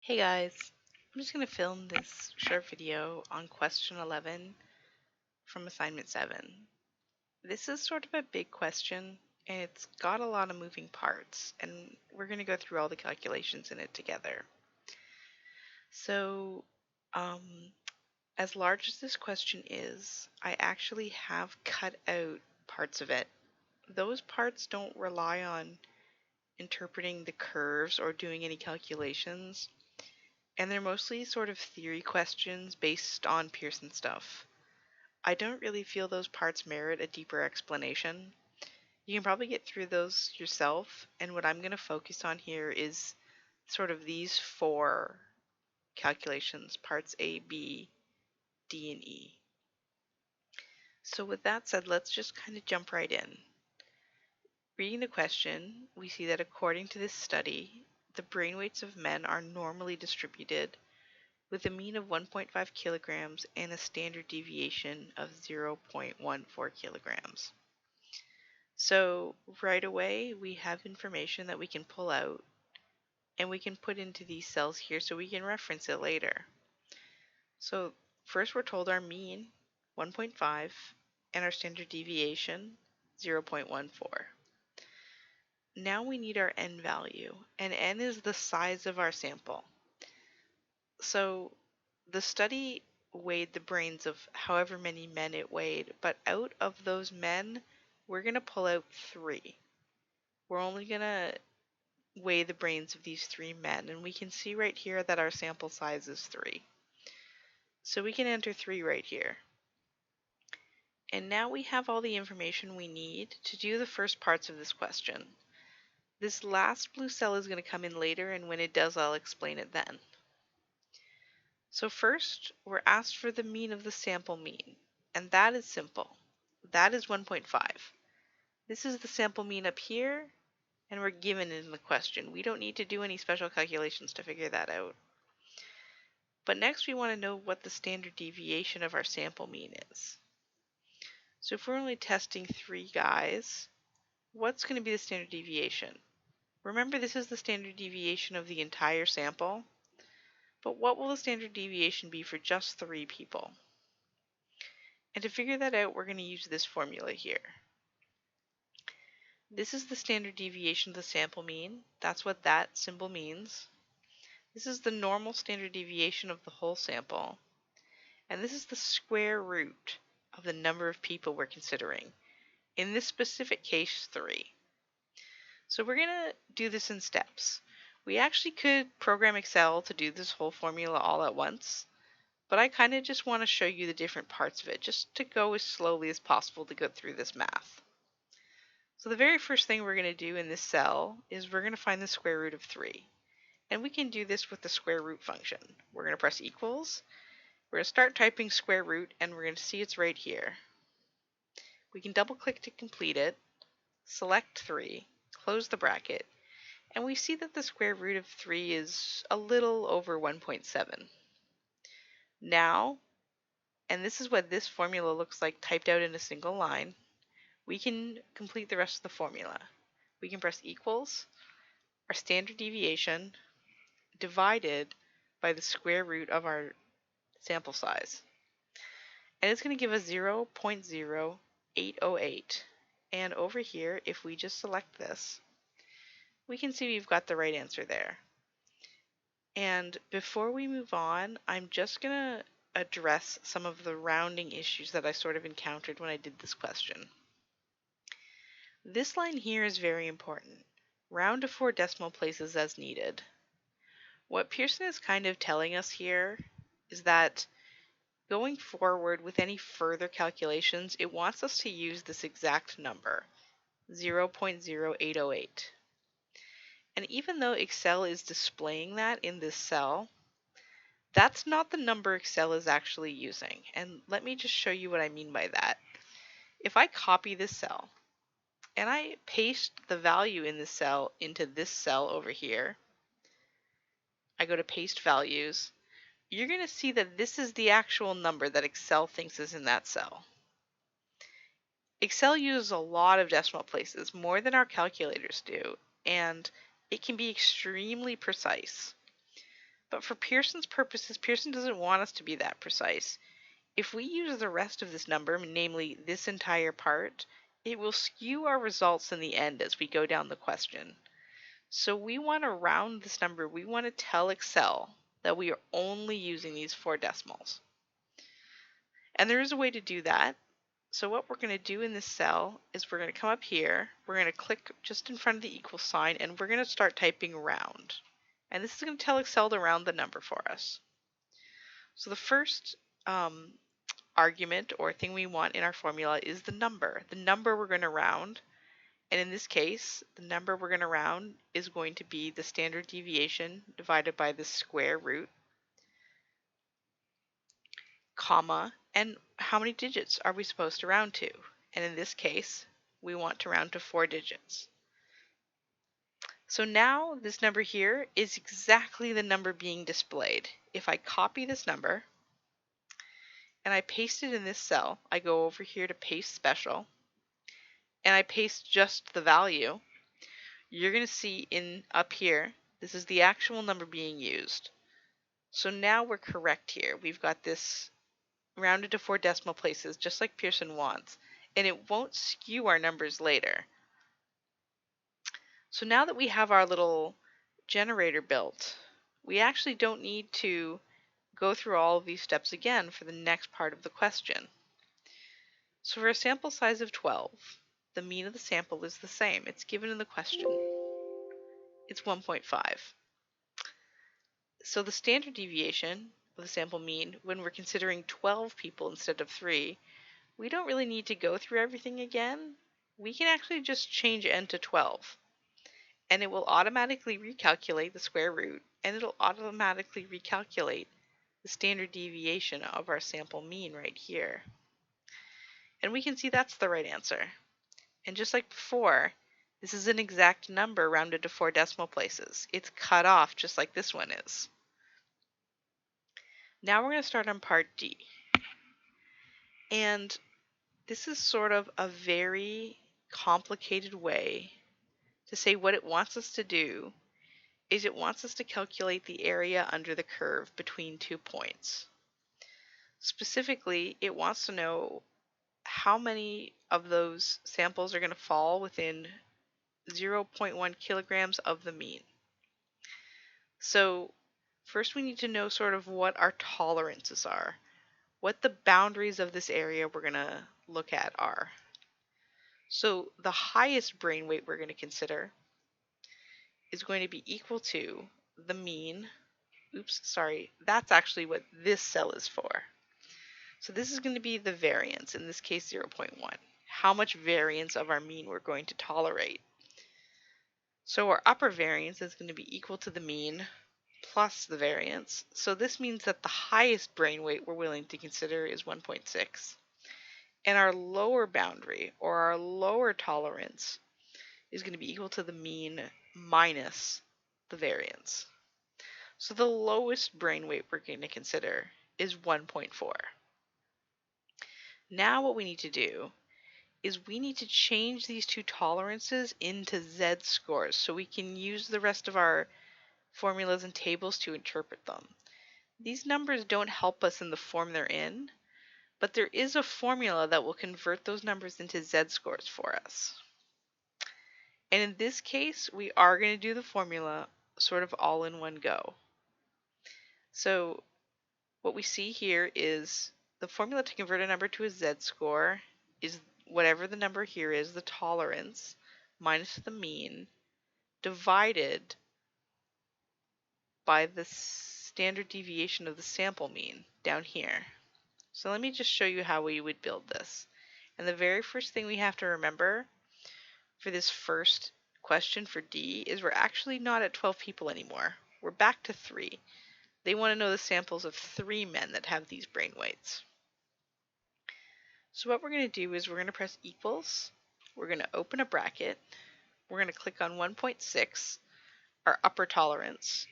Hey guys, I'm just going to film this short video on question 11 from assignment 7. This is sort of a big question and it's got a lot of moving parts, and we're going to go through all the calculations in it together. So, as large as this question is, I actually have cut out parts of it. Those parts don't rely on interpreting the curves or doing any calculations. And they're mostly sort of theory questions based on Pearson stuff. I don't really feel those parts merit a deeper explanation. You can probably get through those yourself, and what I'm going to focus on here is sort of these four calculations, parts A, B, D, and E. So with that said, let's just kind of jump right in. Reading the question, we see that according to this study, the brain weights of men are normally distributed with a mean of 1.5 kilograms and a standard deviation of 0.14 kilograms. So right away we have information that we can pull out and we can put into these cells here so we can reference it later. So first we're told our mean 1.5 and our standard deviation 0.14. Now we need our n value, and n is the size of our sample. So the study weighed the brains of however many men it weighed, but out of those men, we're going to pull out 3. We're only going to weigh the brains of these 3 men, and we can see right here that our sample size is 3. So we can enter 3 right here. And now we have all the information we need to do the first parts of this question. This last blue cell is going to come in later, and when it does, I'll explain it then. So first, we're asked for the mean of the sample mean, and that is simple. That is 1.5. This is the sample mean up here, and we're given it in the question. We don't need to do any special calculations to figure that out. But next we want to know what the standard deviation of our sample mean is. So if we're only testing 3 guys, what's going to be the standard deviation? Remember, this is the standard deviation of the entire sample, but what will the standard deviation be for just 3 people? And to figure that out, we're going to use this formula here. This is the standard deviation of the sample mean. That's what that symbol means. This is the normal standard deviation of the whole sample. And this is the square root of the number of people we're considering. In this specific case, 3. So we're going to do this in steps. We actually could program Excel to do this whole formula all at once, but I kind of just want to show you the different parts of it, just to go as slowly as possible to go through this math. So the very first thing we're going to do in this cell is we're going to find the square root of 3. And we can do this with the square root function. We're going to press equals. We're going to start typing square root, and we're going to see it's right here. We can double click to complete it, select 3, close the bracket, and we see that the square root of 3 is a little over 1.7. Now, and this is what this formula looks like typed out in a single line, we can complete the rest of the formula. We can press equals, our standard deviation, divided by the square root of our sample size. And it's going to give us 0.0808. And over here, if we just select this, we can see we've got the right answer there. And before we move on, I'm just going to address some of the rounding issues that I sort of encountered when I did this question. This line here is very important. Round to 4 decimal places as needed. What Pearson is kind of telling us here is that going forward with any further calculations, it wants us to use this exact number, 0.0808. And even though Excel is displaying that in this cell, that's not the number Excel is actually using. And let me just show you what I mean by that. If I copy this cell and I paste the value in this cell into this cell over here, I go to paste values, you're going to see that this is the actual number that Excel thinks is in that cell. Excel uses a lot of decimal places, more than our calculators do, and it can be extremely precise. But for Pearson's purposes, Pearson doesn't want us to be that precise. If we use the rest of this number, namely this entire part, it will skew our results in the end as we go down the question. So we want to round this number. We want to tell Excel that we are only using these 4 decimals. And there is a way to do that. So what we're going to do in this cell is we're going to come up here, we're going to click just in front of the equal sign, and we're going to start typing round. And this is going to tell Excel to round the number for us. So the first argument or thing we want in our formula is the number. The number we're going to round, and in this case, the number we're going to round is going to be the standard deviation divided by the square root, comma, and how many digits are we supposed to round to? And in this case, we want to round to 4 digits. So now this number here is exactly the number being displayed. If I copy this number and I paste it in this cell, I go over here to paste special, and I paste just the value, you're going to see up here, this is the actual number being used. So now we're correct here. We've got this rounded to 4 decimal places, just like Pearson wants, and it won't skew our numbers later. So now that we have our little generator built, we actually don't need to go through all of these steps again for the next part of the question. So for a sample size of 12, the mean of the sample is the same. It's given in the question. It's 1.5. So the standard deviation of the sample mean, when we're considering 12 people instead of 3, we don't really need to go through everything again. We can actually just change n to 12. And it will automatically recalculate the square root, and it'll automatically recalculate the standard deviation of our sample mean right here. And we can see that's the right answer. And just like before, this is an exact number rounded to 4 decimal places. It's cut off just like this one is. Now we're going to start on part D. And this is sort of a very complicated way to say what it wants us to do is it wants us to calculate the area under the curve between 2 points. Specifically, it wants to know how many of those samples are going to fall within 0.1 kilograms of the mean. So first we need to know sort of what our tolerances are, what the boundaries of this area we're going to look at are. So the highest brain weight we're going to consider is going to be equal to the mean. Oops, sorry, that's actually what this cell is for. So this is going to be the variance, in this case 0.1. How much variance of our mean we're going to tolerate. So our upper variance is going to be equal to the mean plus the variance. So this means that the highest brain weight we're willing to consider is 1.6. And our lower boundary, or our lower tolerance, is going to be equal to the mean minus the variance. So the lowest brain weight we're going to consider is 1.4. Now what we need to do is we need to change these two tolerances into z-scores so we can use the rest of our formulas and tables to interpret them. These numbers don't help us in the form they're in, but there is a formula that will convert those numbers into z-scores for us. And in this case, we are going to do the formula sort of all in one go. So what we see here is the formula to convert a number to a z-score is whatever the number here is, the tolerance, minus the mean, divided by the standard deviation of the sample mean down here. So let me just show you how we would build this. And the very first thing we have to remember for this first question for D is we're actually not at 12 people anymore. We're back to 3. They want to know the samples of 3 men that have these brain weights. So what we're going to do is we're going to press equals, we're going to open a bracket, we're going to click on 1.6, our upper tolerance,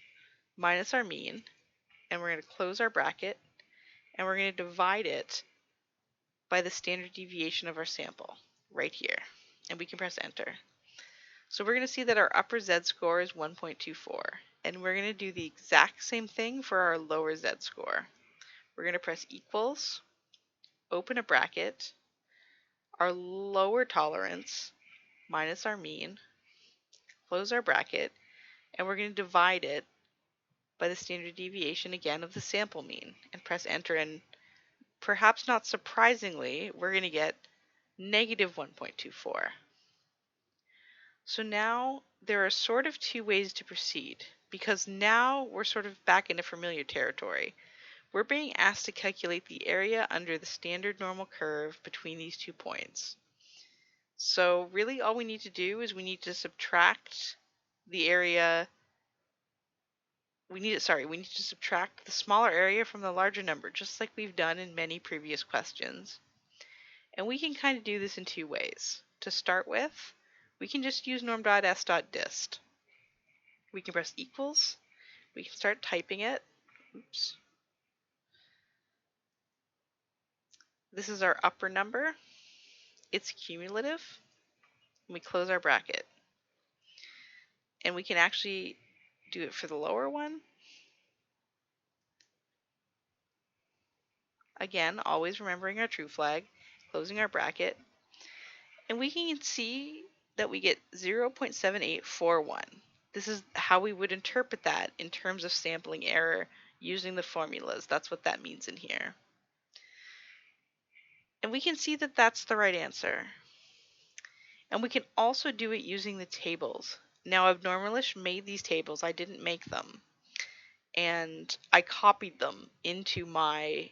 minus our mean, and we're going to close our bracket, and we're going to divide it by the standard deviation of our sample, right here. And we can press enter. So we're going to see that our upper z-score is 1.24, and we're going to do the exact same thing for our lower z-score. We're going to press equals, open a bracket, our lower tolerance minus our mean, close our bracket, and we're going to divide it by the standard deviation again of the sample mean, and press enter, and perhaps not surprisingly, we're going to get negative 1.24. So now there are sort of two ways to proceed, because now we're sort of back into familiar territory. We're being asked to calculate the area under the standard normal curve between these 2 points. So really all we need to do is we need to subtract the area, we need to subtract the smaller area from the larger number, just like we've done in many previous questions. And we can kind of do this in two ways. To start with, we can just use norm.s.dist. We can press equals, we can start typing it. Oops. This is our upper number. It's cumulative. And we close our bracket. And we can actually do it for the lower one. Again, always remembering our true flag, closing our bracket. And we can see that we get 0.7841. This is how we would interpret that in terms of sampling error using the formulas. That's what that means in here. And we can see that that's the right answer. And we can also do it using the tables. Now, abnormalish made these tables. I didn't make them. And I copied them into my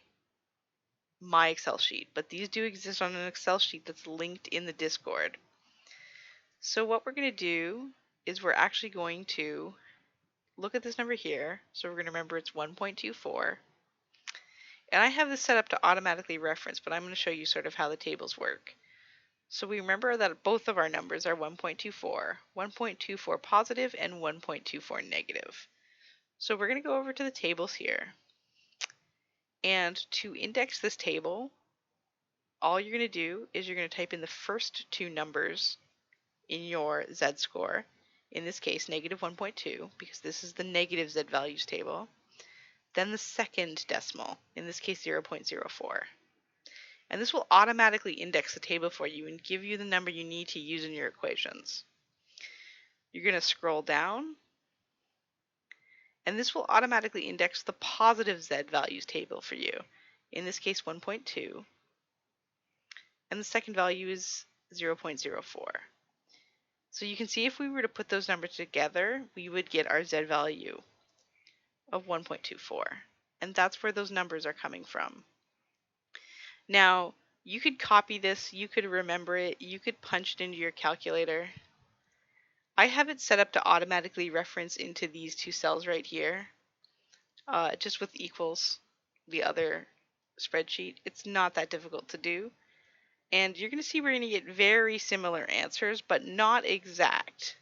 Excel sheet. But these do exist on an Excel sheet that's linked in the Discord. So what we're going to do is we're actually going to look at this number here. So we're going to remember it's 1.24. And I have this set up to automatically reference, but I'm going to show you sort of how the tables work. So we remember that both of our numbers are 1.24, 1.24 positive and 1.24 negative. So we're going to go over to the tables here. And to index this table, all you're going to do is you're going to type in the first two numbers in your z-score. In this case, negative 1.2, because this is the negative z-values table. Then the second decimal, in this case 0.04. And this will automatically index the table for you and give you the number you need to use in your equations. You're going to scroll down, and this will automatically index the positive z-values table for you. In this case 1.2, and the second value is 0.04. So you can see if we were to put those numbers together, we would get our z-value of 1.24. And that's where those numbers are coming from. Now, you could copy this, you could remember it, you could punch it into your calculator. I have it set up to automatically reference into these two cells right here, just with equals, the other spreadsheet. It's not that difficult to do. And you're going to see we're going to get very similar answers, but not exact.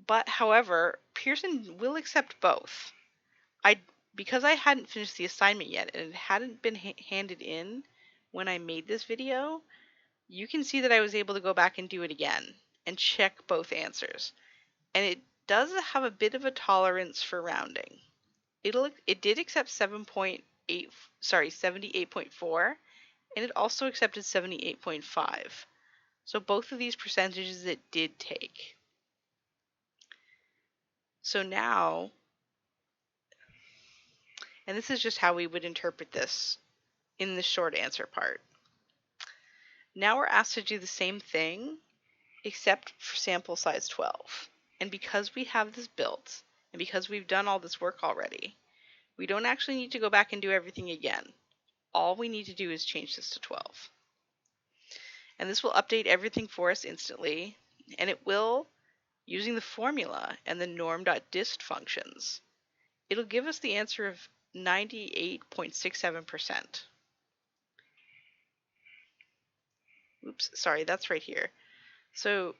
But however, Pearson will accept both. Because I hadn't finished the assignment yet and it hadn't been handed in when I made this video, you can see that I was able to go back and do it again and check both answers. And it does have a bit of a tolerance for rounding. It did accept 78.4, and it also accepted 78.5. So both of these percentages it did take. So now, and this is just how we would interpret this in the short answer part. Now we're asked to do the same thing, except for sample size 12. And because we have this built, and because we've done all this work already, we don't actually need to go back and do everything again. All we need to do is change this to 12. And this will update everything for us instantly, and it will, using the formula and the norm.dist functions, it'll give us the answer of 98.67%. Oops, sorry, that's right here. So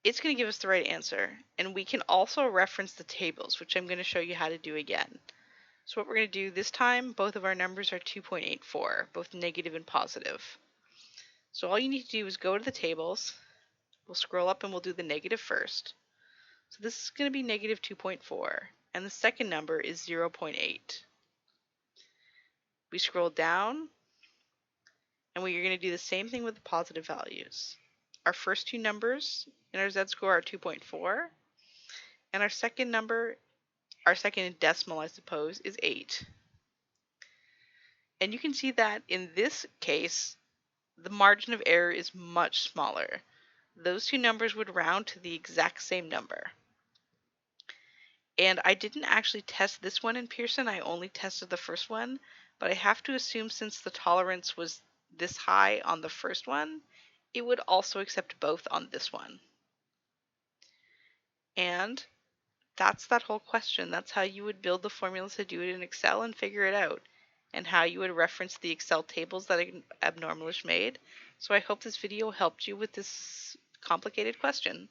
it's going to give us the right answer, and we can also reference the tables, which I'm going to show you how to do again. So what we're going to do this time, both of our numbers are 2.84, both negative and positive. So all you need to do is go to the tables, We'll scroll up and we'll do the negative first. So this is going to be negative 2.4, and the second number is 0.8. We scroll down, and we're going to do the same thing with the positive values. Our first two numbers in our z-score are 2.4, and our second number, our second decimal, I suppose, is 8. And you can see that in this case, the margin of error is much smaller. Those two numbers would round to the exact same number. And I didn't actually test this one in Pearson, I only tested the first one, but I have to assume since the tolerance was this high on the first one, it would also accept both on this one. And that's that whole question. That's how you would build the formulas to do it in Excel and figure it out, and how you would reference the Excel tables that abnormalish made. So I hope this video helped you with this complicated question.